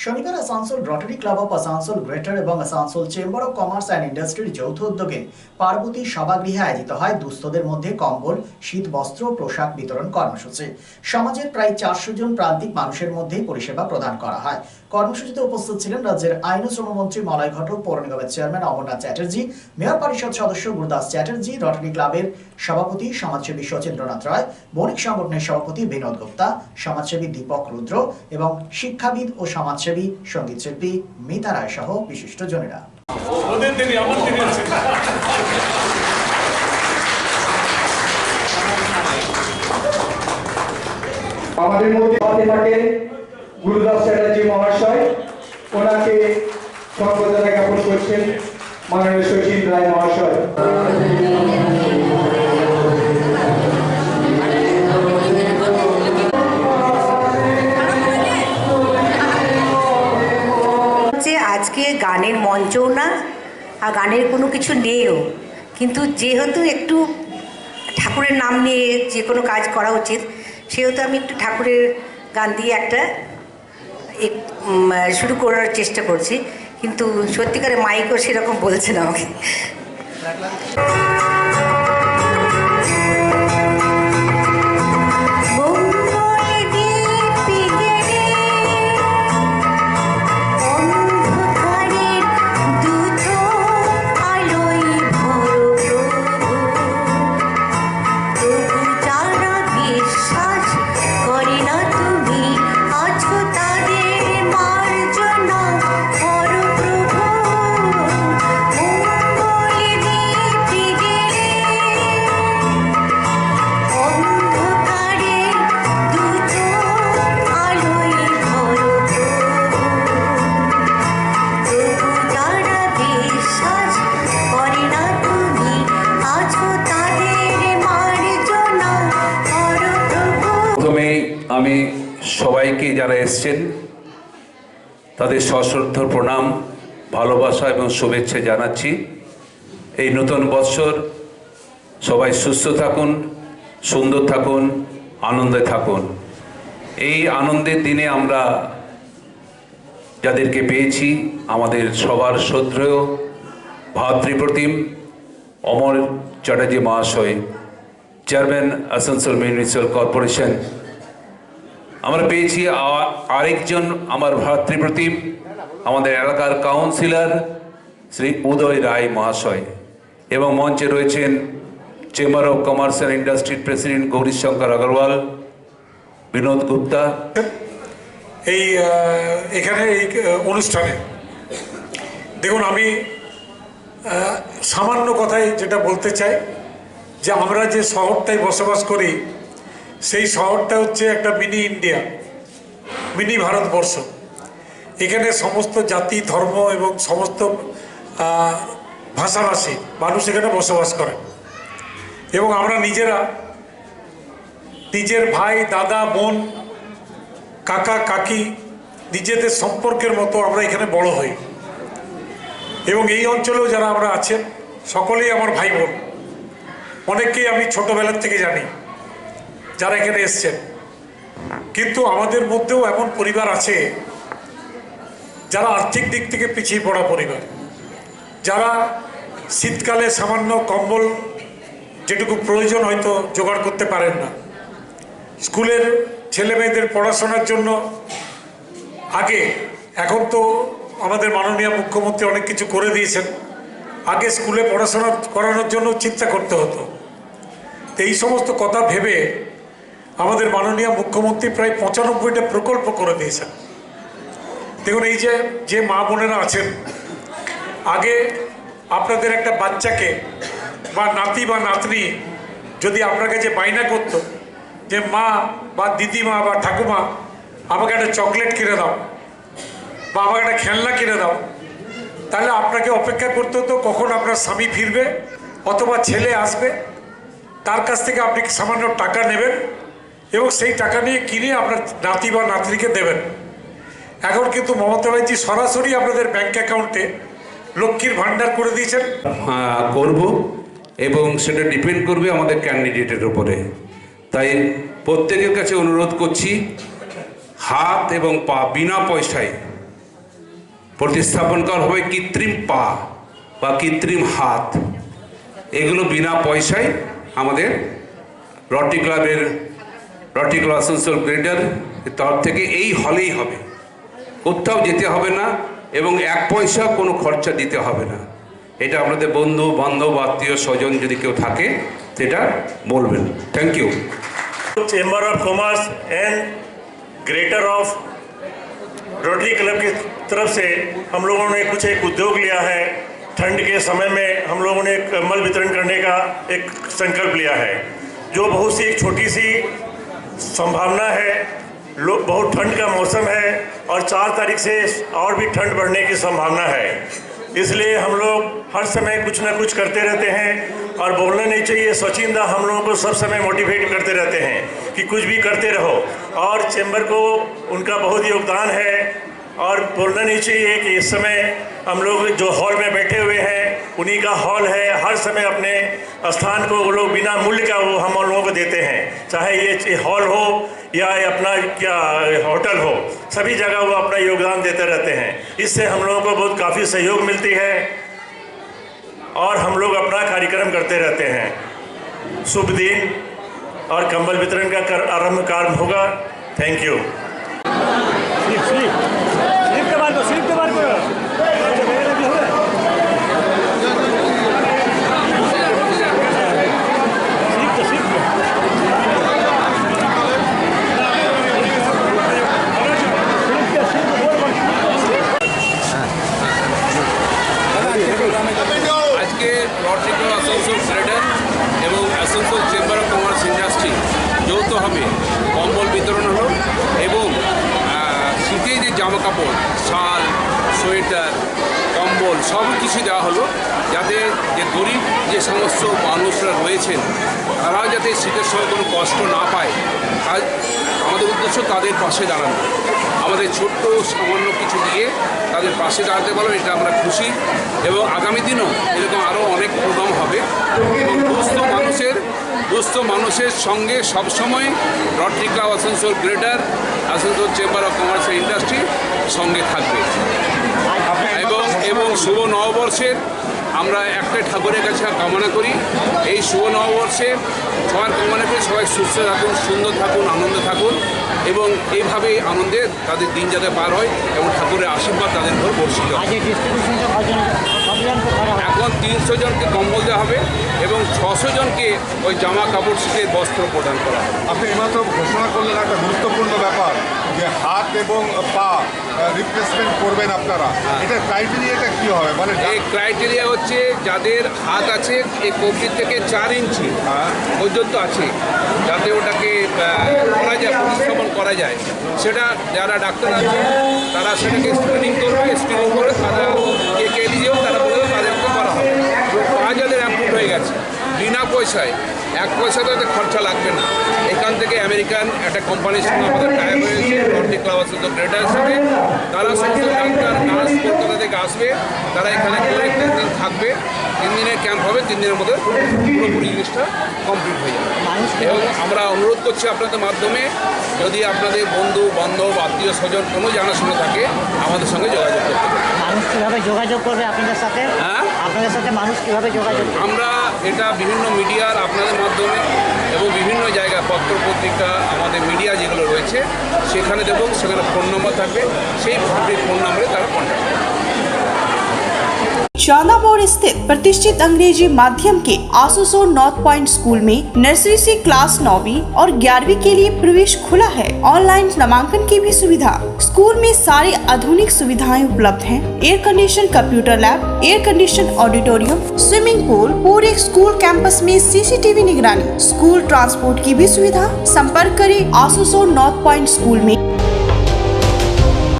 শনিবার Asansol rotary club of Asansol greater এবং Asansol chamber of commerce and ইন্ডাস্ট্রির যৌথ উদ্যোগে পার্বতী সভাগৃহে আয়োজিত হয় দুস্থদের মধ্যে কম্বল, শীত বস্ত্র ও পোশাক বিতরণ কর্মসূচি। সমাজের প্রায় 400 জন প্রান্তিক মানুষের মধ্যে পরিষেবা প্রদান করা হয়। কর্মসূচিতে উপস্থিত ছিলেন রাজ্যের আইন ও শ্রমমন্ত্রী মলয় ঘটক, পৌর নিগমের চেয়ারম্যান অমরনাথ চ্যাটার্জি, মেয়র পরিষদ সদস্য গুরুদাস চ্যাটার্জি, রটারি ক্লাবের সভাপতি সমাজসেবী সচিন্দ্রনাথ রায়, বণিক সংগঠনের সভাপতি বিনোদ গুপ্তা, সমাজসেবী দীপক রুদ্র এবং শিক্ষাবিদ ও সমাজসেবী সঙ্গীত শিল্পী মিতা রায় সহ বিশিষ্ট জনেরা। আমাদের মধ্যে হাতে থাকেন গুরুদাস চ্যাটার্জি মহাশয়, ওনাকে সম্বর্ধনা জ্ঞাপন করছেন মাননীয় সচিন রায় মহাশয়। আজকে গানের মঞ্চও না আর গানের কোনো কিছু নেইও, কিন্তু যেহেতু একটু ঠাকুরের নাম নিয়ে যে কোনো কাজ করা উচিত, সেহেতু আমি একটু ঠাকুরের গান দিয়ে একটা শুরু করার চেষ্টা করছি, কিন্তু সত্যিকারে মাইকও সেরকম বলছে না আমাকে। আমি সবাইকে যারা এসছেন তাদের সশ্রদ্ধ প্রণাম, ভালোবাসা এবং শুভেচ্ছা জানাচ্ছি। এই নতুন বৎসর সবাই সুস্থ থাকুন, সুন্দর থাকুন, আনন্দে থাকুন। এই আনন্দের দিনে আমরা যাদেরকে পেয়েছি, আমাদের সবার শ্রদ্ধেয় ভাতৃপ্রতিম অমর চ্যাটার্জি মহাশয়, চেয়ারম্যান আসানসোল মিউনিসিপ্যাল কর্পোরেশন। আমরা পেয়েছি আরেকজন আমার ভাতৃপ্রতিম, আমাদের এলাকার কাউন্সিলর শ্রী উদয় রায় মহাশয়, এবং মঞ্চে রয়েছেন চেম্বার অফ কমার্স অ্যান্ড ইন্ডাস্ট্রির প্রেসিডেন্ট গৌরীশঙ্কর আগরওয়াল, বিনোদ গুপ্তা। এখানে এই অনুষ্ঠানে দেখুন, আমি সামান্য কথায় যেটা বলতে চাই যে আমরা যে শহরটায় বসবাস করি, সেই শহরটা হচ্ছে একটা মিনি ইন্ডিয়া, মিনি ভারতবর্ষ। এখানে সমস্ত জাতি, ধর্ম এবং সমস্ত ভাষাভাষী মানুষ এখানে বসবাস করে, এবং আমরা নিজেরা নিজের ভাই, দাদা, বোন, কাকা, কাকি, নিজেদের সম্পর্কের মতো আমরা এখানে বড় হই। এবং এই অঞ্চলেও যারা আমরা আছেন সকলেই আমার ভাই বোন। অনেককেই আমি ছোটোবেলার থেকে জানি যারা এখানে এসছেন, কিন্তু আমাদের মধ্যেও এমন পরিবার আছে যারা আর্থিক দিক থেকে পিছিয়ে পড়া পরিবার, যারা শীতকালে সামান্য কম্বল যেটুকু প্রয়োজন হয়তো জোগাড় করতে পারেন না। স্কুলের ছেলে মেয়েদের পড়াশোনার জন্য আগে, এখন তো আমাদের মাননীয় মুখ্যমন্ত্রী অনেক কিছু করে দিয়েছেন, আগে স্কুলে পড়াশোনা করানোর জন্য চিন্তা করতে হতো। তো এই সমস্ত কথা ভেবে আমাদের মাননীয় মুখ্যমন্ত্রী প্রায় 95টা প্রকল্প করে দিয়েছেন। দেখুন, এই যে মা বোনেরা আছেন, আগে আপনাদের একটা বাচ্চাকে বা নাতি বা নাতনি যদি আপনার কাছে বায়না করতো যে মা বা দিদিমা বা ঠাকুমা আমাকে একটা চকলেট কিনে দাও বা আমাকে একটা খেলনা কিনে দাও, তাহলে আপনাকে অপেক্ষা করতে হতো কখন আপনার স্বামী ফিরবে অথবা ছেলে আসবে, তার কাছ থেকে আপনি সামান্য টাকা নেবেন এবং সেই টাকা নিয়ে কিনে আপনার নাতি বা নাতনিকে দেবেন। এখন কিন্তু মমতা ব্যানার্জি সরাসরি আপনাদের ব্যাংক অ্যাকাউন্টে লক্ষ্মীর ভাণ্ডার করে দিয়েছেন। করব, এবং সেটা ডিপেন্ড করবে আমাদের ক্যান্ডিডেটের উপরে। তাই প্রত্যেকের কাছে অনুরোধ করছি, হাত এবং পা বিনা পয়সায় প্রতিস্থাপন করা হবে কৃত্রিম পা বা কৃত্রিম হাত। এগুলো বিনা পয়সায় আমাদের রটারি ক্লাব আসানসোল গ্রেটার তরফ থেকে এই হলেই হবে, কোথাও যেতে হবে না এবং 1 পয়সা কোনো খরচা দিতে হবে না। এটা আপনাদের বন্ধু বান্ধব আত্মীয় স্বজন যদি কেউ থাকে সেটা বলবেন। Thank you. Chamber of commerce and greater of Rotary club की तरफ से हम लोगों ने कुछ एक उद्योग लिया है। ठंड के समय में हम लोगों ने कंबल वितरण करने का एक संकल्प लिया है, जो बहुत सी एक छोटी सी संभावना है। लोग बहुत ठंड का मौसम है और 4 तारीख से और भी ठंड बढ़ने की संभावना है, इसलिए हम लोग हर समय कुछ ना कुछ करते रहते हैं और बोलना नहीं चाहिए। सचिंदा हम लोगों को सब समय मोटिवेट करते रहते हैं कि कुछ भी करते रहो, और चैम्बर को उनका बहुत योगदान है। और बोलना नहीं चाहिए कि इस समय हम लोग जो हॉल में बैठे हुए हैं उन्हीं का हॉल है। हर समय अपने स्थान को वो लोग बिना मूल्य का वो हम लोगों को देते हैं, चाहे ये हॉल हो या अपना क्या होटल हो, सभी जगह वो अपना योगदान देते रहते हैं। इससे हम लोगों को बहुत काफ़ी सहयोग मिलती है और हम लोग अपना कार्यक्रम करते रहते हैं। शुभ दिन और कंबल वितरण का आरंभ कार्य होगा। Thank you. আজকে রটারি ক্লাব আসানসোল গ্রেটার এবং Asansol chamber of commerce industry যৌথভাবে কম্বল বিতরণ হলো এবং শীতে যে জামা কাপড়, শাল, সোয়েটার, কম্বল সব কিছু দেওয়া হলো, যাতে যে গরিব যে সমস্ত মানুষরা রয়েছেন তারাও যাতে শীতের সময় কোনো কষ্ট না পায়। আজ আমাদের উদ্দেশ্য তাদের পাশে দাঁড়ানো, আমাদের ছোট্ট সামান্য কিছু দিয়ে তাদের পাশে দাঁড়াতে পারবো, এটা আমরা খুশি। এবং আগামী দিনও এরকম আরও অনেক প্রোগ্রাম হবে এবং দুস্থ মানুষের সঙ্গে সবসময় Rotary club Asansol greater, Asansol chamber of commerce and industry সঙ্গে থাকবে। এবং শুভ নববর্ষের আমরা একটাই ঠাকুরের কাছে কামনা করি, এই শুভ নববর্ষে সবার কামনা করি সবাই সুস্থ থাকুন, সুন্দর থাকুন, আনন্দ থাকুন এবং এইভাবেই আনন্দে তাদের দিন যাতে পার হয় এবং ঠাকুরের আশীর্বাদ তাদের উপর বর্ষিত হয়। এখন 300 জনকে কম্বল দেওয়া হবে এবং 600 জনকে ওই জামা কাপড় শীতের বস্ত্র প্রদান করা হবে। আপনি এইমাত্র ঘোষণা করলেন একটা গুরুত্বপূর্ণ ব্যাপার যে হাত এবং পা রিপ্লেসমেন্ট করবেন আপনারা, এটার ক্রাইটেরিয়াটা কী হবে? মানে এই ক্রাইটেরিয়া হচ্ছে যাদের হাত আছে এই কোমর থেকে 4 ইঞ্চি পর্যন্ত আছে, যাতে ওটাকে করা যায়, প্রতিস্থাপন করা যায়, সেটা যারা ডাক্তার আছে তারা সেটাকে স্ক্রিনিং করে তারা কে দিয়েও তারা বলে তাদেরকে করা হবে। পা যাদের অ্যাপ্রুভ হয়ে গেছে বিনা পয়সায়, 1 পয়সা তাদের খরচা লাগবে না। এখান থেকে আমেরিকান একটা কোম্পানির সঙ্গে আমাদের টাইপ হয়েছে রটারি ক্লাব আসানসোল গ্রেটার হিসেবে, তারা সমস্ত ডাক্তার নার্স কলকাতা থেকে আসবে, তারা এখানে 3 দিন থাকবে, 3 দিনের ক্যাম্প হবে, 3 দিনের মধ্যে পুরোপুরি জিনিসটা কমপ্লিট হয়ে যাবে। এবং আমরা অনুরোধ করছি আপনাদের মাধ্যমে, যদি আপনাদের বন্ধু বান্ধব আত্মীয় স্বজন কোনো জানাশোনা থাকে আমাদের সঙ্গে যোগাযোগ করতে হবে। মানুষ কীভাবে যোগাযোগ করবে আপনাদের সাথে? হ্যাঁ, আপনাদের সাথে মানুষ কীভাবে যোগাযোগ করবে? আমরা এটা বিভিন্ন মিডিয়ার আপনাদের মাধ্যমে এবং বিভিন্ন জায়গায় পত্র পত্রিকা আমাদের মিডিয়া যেগুলো রয়েছে সেখানে দেবো, সেখানে ফোন নম্বর থাকবে, সেই ফোন নম্বরে তারা কন্ট্যাক্ট করবে। शाला मोड़ स्थित प्रतिष्ठित अंग्रेजी माध्यम के आसुसो नॉर्थ पॉइंट स्कूल में नर्सरी से क्लास 9वीं और 11वीं के लिए प्रवेश खुला है। ऑनलाइन नामांकन की भी सुविधा। स्कूल में सारी आधुनिक सुविधाएं उपलब्ध हैं। Air condition computer lab, air condition auditorium, swimming pool, पूरे स्कूल कैंपस में सीसीटीवी निगरानी, स्कूल ट्रांसपोर्ट की भी सुविधा। संपर्क करें आसुसो नॉर्थ पॉइंट स्कूल में